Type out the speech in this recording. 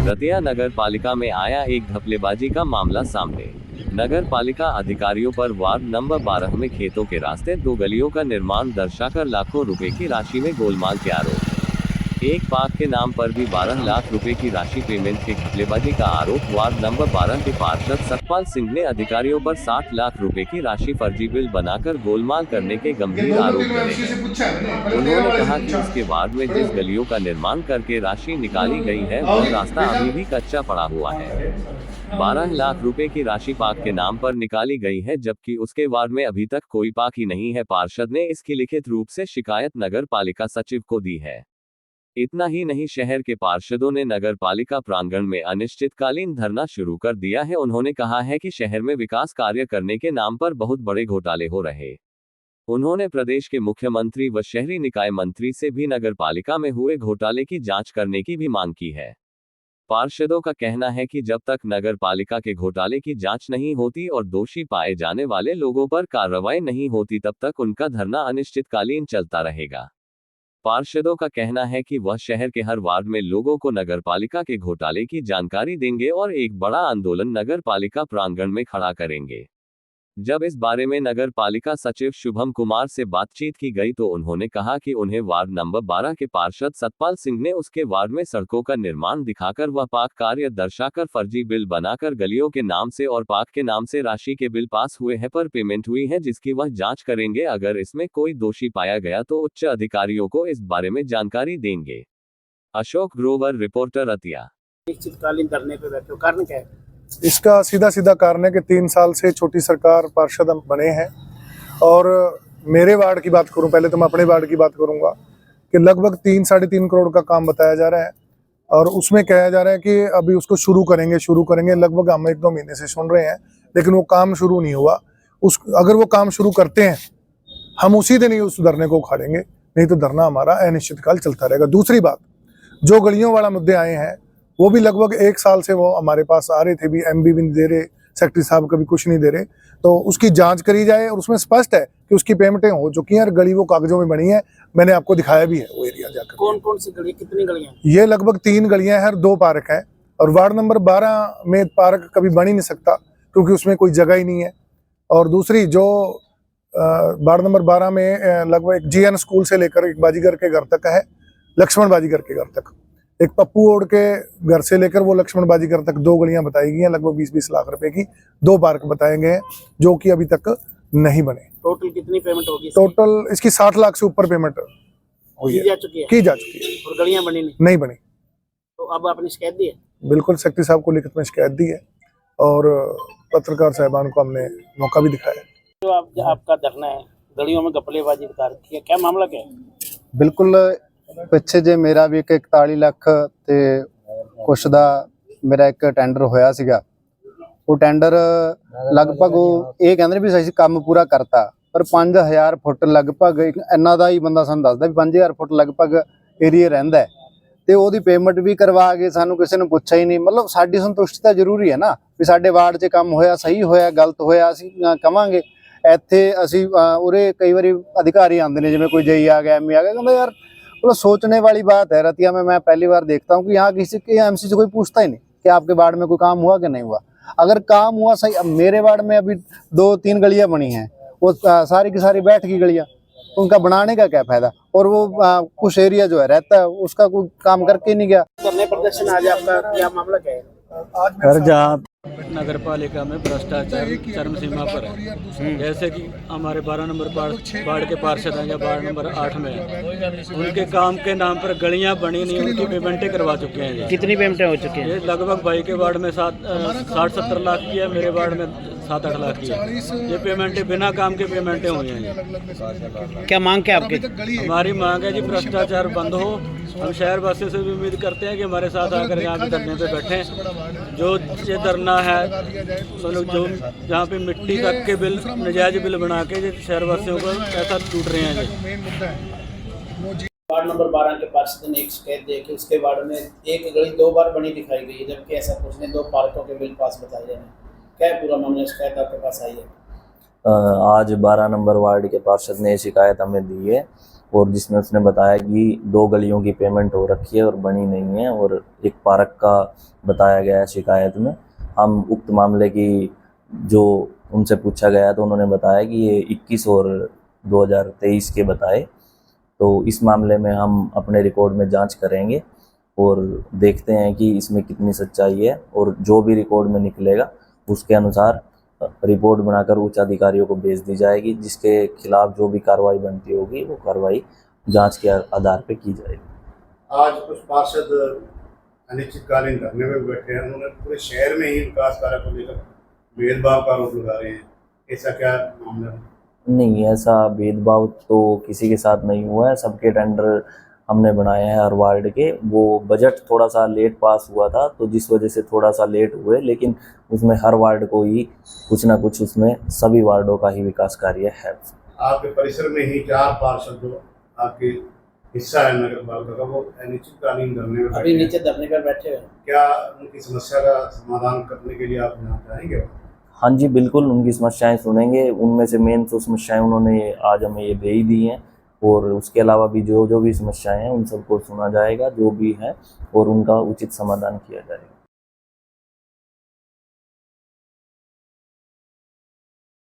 रतिया नगर पालिका में आया एक घपलेबाजी का मामला सामने। नगर पालिका अधिकारियों पर वार्ड नंबर 12 में खेतों के रास्ते 2 गलियों का निर्माण दर्शाकर लाखों रुपए की राशि में गोलमाल के आरोप। एक पार्क के नाम पर भी 12 लाख रुपए की राशि पेमेंट के घपलेबाजी का आरोप। वार्ड नंबर 12 के पार्षद सतपाल सिंह ने अधिकारियों पर 60 लाख रुपए की राशि फर्जी बिल बनाकर गोलमाल करने के गंभीर आरोप लगे हैं। उन्होंने कहा कि उसके वार्ड में जिस गलियों का निर्माण करके राशि निकाली गई है वह रास्ता अभी भी कच्चा पड़ा हुआ है। 12 लाख रुपए की राशि पार्क के नाम पर निकाली गई है, जबकि उसके वार्ड में अभी तक कोई पार्क ही नहीं है। पार्षद ने इसकी लिखित रूप से शिकायत नगर पालिका सचिव को दी है। इतना ही नहीं, शहर के पार्षदों ने नगर पालिका प्रांगण में अनिश्चितकालीन धरना शुरू कर दिया है। उन्होंने कहा है कि शहर में विकास कार्य करने के नाम पर बहुत बड़े घोटाले हो रहे। उन्होंने प्रदेश के मुख्यमंत्री व शहरी निकाय मंत्री से भी नगर पालिका में हुए घोटाले की जांच करने की भी मांग की है। पार्षदों का कहना है कि जब तक नगर पालिका के घोटाले की जांच नहीं होती और दोषी पाए जाने वाले लोगों पर कार्रवाई नहीं होती, तब तक उनका धरना अनिश्चितकालीन चलता रहेगा। पार्षदों का कहना है कि वह शहर के हर वार्ड में लोगों को नगर पालिका के घोटाले की जानकारी देंगे और एक बड़ा आंदोलन नगर पालिका प्रांगण में खड़ा करेंगे। जब इस बारे में नगर पालिका सचिव शुभम कुमार से बातचीत की गई तो उन्होंने कहा कि उन्हें वार्ड नंबर 12 के पार्षद सतपाल सिंह ने उसके वार्ड में सड़कों का निर्माण दिखाकर व पार्क कार्य दर्शाकर फर्जी बिल बनाकर गलियों के नाम से और पार्क के नाम से राशि के बिल पास हुए हैं पर पेमेंट हुई है, जिसकी वह जांच करेंगे। अगर इसमें कोई दोषी पाया गया तो उच्च अधिकारियों को इस बारे में जानकारी देंगे। अशोक ग्रोवर, रिपोर्टर, रतिया। अनिश्चितकालीन धरने पे बैठे हो, कारण क्या है? इसका सीधा सीधा कारण है कि 3 साल से छोटी सरकार पार्षद बने हैं और मेरे वार्ड की बात करूं, पहले तो मैं अपने वार्ड की बात करूंगा कि लगभग 3-3.5 करोड़ का काम बताया जा रहा है और उसमें कहा जा रहा है कि अभी उसको शुरू करेंगे। लगभग हम 1-2 महीने से सुन रहे हैं, लेकिन वो काम शुरू नहीं हुआ। अगर वो काम शुरू करते हैं हम उसी दिन ही उस धरने को उखाड़ेंगे, नहीं तो धरना हमारा अनिश्चितकाल चलता रहेगा। दूसरी बात, जो गलियों वाला मुद्दे आए हैं वो भी लगभग 1 साल से वो हमारे पास आ रहे थे, भी एमबी भी नहीं दे रहे, सेक्रेटरी साहब कभी कुछ नहीं दे रहे, तो उसकी जांच करी जाए और उसमें स्पष्ट है कि उसकी पेमेंटें हो चुकी हैं और गली वो कागजों में बनी है। मैंने आपको दिखाया भी है वो एरिया जाकर। कौन कौन सी गली, कितनी गलियां? ये लगभग 3 गलियां हैं और 2 पार्क हैं और वार्ड नंबर 12 में पार्क कभी बन ही नहीं सकता क्योंकि उसमें कोई जगह ही नहीं है। और दूसरी जो वार्ड नंबर 12 में लगभग एक जीएन स्कूल से लेकर एक बाजीगर के घर तक है, लक्ष्मण बाजीगर के घर तक, एक पप्पू ओड के घर से लेकर वो लक्ष्मण बाजीगर तक 2 गलियां बताई गई हैं, लगभग 20-20 लाख रुपए की। 2 पार्क बताए गए हैं जो कि अभी तक नहीं बने। टोटल कितनी पेमेंट होगी? टोटल इसकी 60 लाख से ऊपर पेमेंट हुई है, की जा चुकी है और गलियां बनी नहीं बनी। तो अब आपने शिकायत दी है? बिल्कुल, सेक्रेटरी साहब को लिखित में शिकायत दी है और पत्रकार साहिबान को हमने मौका भी दिखाया। जो आपका धरना है, गलियों में घपलेबाजी बता रखी है, क्या मामला क्या है? बिल्कुल, ਪਿੱਛੇ ਜੇ ਮੇਰਾ ਵੀ 41 ਲੱਖ ਤੇ ਕੁਛ ਦਾ ਮੇਰਾ ਇੱਕ ਟੈਂਡਰ ਹੋਇਆ ਸੀਗਾ। ਉਹ ਟੈਂਡਰ ਲਗਭਗ ਉਹ ਇਹ ਕਹਿੰਦੇ ਨੇ ਵੀ ਅਸੀਂ ਕੰਮ ਪੂਰਾ ਕਰਤਾ, ਪਰ 5000 ਫੁੱਟ ਲਗਭਗ ਇੰਨਾ ਦਾ ਹੀ ਬੰਦਾ ਸਾਨੂੰ ਦੱਸਦਾ ਵੀ 5000 ਫੁੱਟ ਲਗਭਗ ਏਰੀਆ ਰਹਿੰਦਾ ਤੇ ਉਹਦੀ ਪੇਮੈਂਟ ਵੀ ਕਰਵਾ ਕੇ ਸਾਨੂੰ ਕਿਸੇ ਨੂੰ ਪੁੱਛਿਆ ਹੀ ਨਹੀਂ। ਮਤਲਬ ਸਾਡੀ ਸੰਤੁਸ਼ਟੀ ਤਾਂ ਜ਼ਰੂਰੀ ਹੈ ਨਾ ਵੀ ਸਾਡੇ ਵਾਰਡ 'ਚ ਕੰਮ ਹੋਇਆ, ਸਹੀ ਹੋਇਆ, ਗਲਤ ਹੋਇਆ ਅਸੀਂ ਕਵਾਂਗੇ। ਇੱਥੇ ਅਸੀਂ ਉਰੇ ਕਈ ਵਾਰੀ ਅਧਿਕਾਰੀ ਆਉਂਦੇ ਨੇ, ਜਿਵੇਂ ਕੋਈ ਜਈ ਆ ਗਿਆ, ਐਮਏ आ गया, ਕਹਿੰਦਾ यार मतलब सोचने वाली बात है। रतिया में मैं पहली बार देखता हूँ कि यहाँ किसी के एमसी से कोई पूछता ही नहीं कि आपके वार्ड में कोई काम हुआ कि नहीं हुआ। अगर काम हुआ सही, अब मेरे वार्ड में अभी 2-3 गलियाँ बनी हैं, वो सारी की सारी बैठ की गलियाँ, उनका बनाने का क्या फायदा? और वो कुछ एरिया जो है रहता है उसका कोई काम करके नहीं गया। धरने प्रदर्शन आज आपका क्या मामला क्या है? सर, जहाँ नगर पालिका में भ्रष्टाचार चरम सीमा पर है। जैसे कि हमारे 12 नंबर वार्ड के पार्षद हैं या वार्ड नंबर 8 में हैं, उनके काम के नाम पर गलियां बनी नहीं, उनकी पेमेंटें करवा चुके हैं। कितनी पेमेंटें हो चुकी हैं? ये लगभग भाई के वार्ड में 60-70 लाख की है, मेरे वार्ड में 7-8 लाख की है। ये पेमेंटें बिना काम के पेमेंटें हुई हैं। क्या मांग क्या आपकी? हमारी मांग है जी भ्रष्टाचार बंद हो। हम शहर वासियों से भी उम्मीद करते हैं कि हमारे साथ आकर यहाँ पे धरने पे बैठें। जो ये धरना है मतलब जो जहाँ पे मिट्टी का के बिल, नजायज बिल बना के शहर वासियों को ऐसा लूट रहे हैं जी। वार्ड नंबर 12 के पार्षद ने एक शिकायत दी कि उसके वार्ड में एक गली 2 बार बनी दिखाई गई है, जबकि ऐसा कुछ नहीं, 2 पार्कों के बिल पास बताए जा रहे हैं। क्या है पूरा मामला? शिकायत आपके पास आई है? आज 12 नंबर वार्ड के पार्षद ने शिकायत हमें दी है और जिसमें उसने बताया कि 2 गलियों की पेमेंट हो रखी है और बनी नहीं है, और एक पार्क का बताया गया है शिकायत में। हम उक्त मामले की जो उनसे पूछा गया तो उन्होंने बताया कि ये 21 और 2023 के बताए। तो इस मामले में हम अपने रिकॉर्ड में जांच करेंगे और देखते हैं कि इसमें कितनी सच्चाई है, और जो भी रिकॉर्ड में निकलेगा उसके अनुसार रिपोर्ट बनाकर उच्च अधिकारियों को भेज दी जाएगी, जिसके खिलाफ जो भी कार्रवाई बनती होगी वो कार्रवाई जांच के आधार पे की जाएगी। आज कुछ पार्षद अनिश्चितकालीन धरने में बैठे हैं, उन्होंने पूरे शहर में ही विकास कार्य को लेकर भेदभाव का आरोप लगा रहे हैं, ऐसा क्या मामला है? नहीं, ऐसा भेदभाव तो किसी के साथ नहीं हुआ है। सबके टेंडर हमने बनाए हैं हर वार्ड के। वो बजट थोड़ा सा लेट पास हुआ था तो जिस वजह से थोड़ा सा लेट हुए, लेकिन उसमें हर वार्ड को ही कुछ ना कुछ, उसमें सभी वार्डों का ही विकास कार्य है। आपके परिसर में ही 4 पार्षद जो आपके हिस्सा है नगर पालिका का, वो अनिश्चितकालीन धरने में अभी नीचे धरने पर बैठे हुए हैं। क्या उनकी समस्या का समाधान करने के लिए आप यहाँ जाएंगे? हाँ जी, बिल्कुल उनकी समस्याएं सुनेंगे। उनमें से मेन तो समस्याएं उन्होंने आज हमें ये दे ही दी हैं, और उसके अलावा भी जो भी समस्याएं हैं उन सबको सुना जाएगा जो भी है, और उनका उचित समाधान किया जाएगा।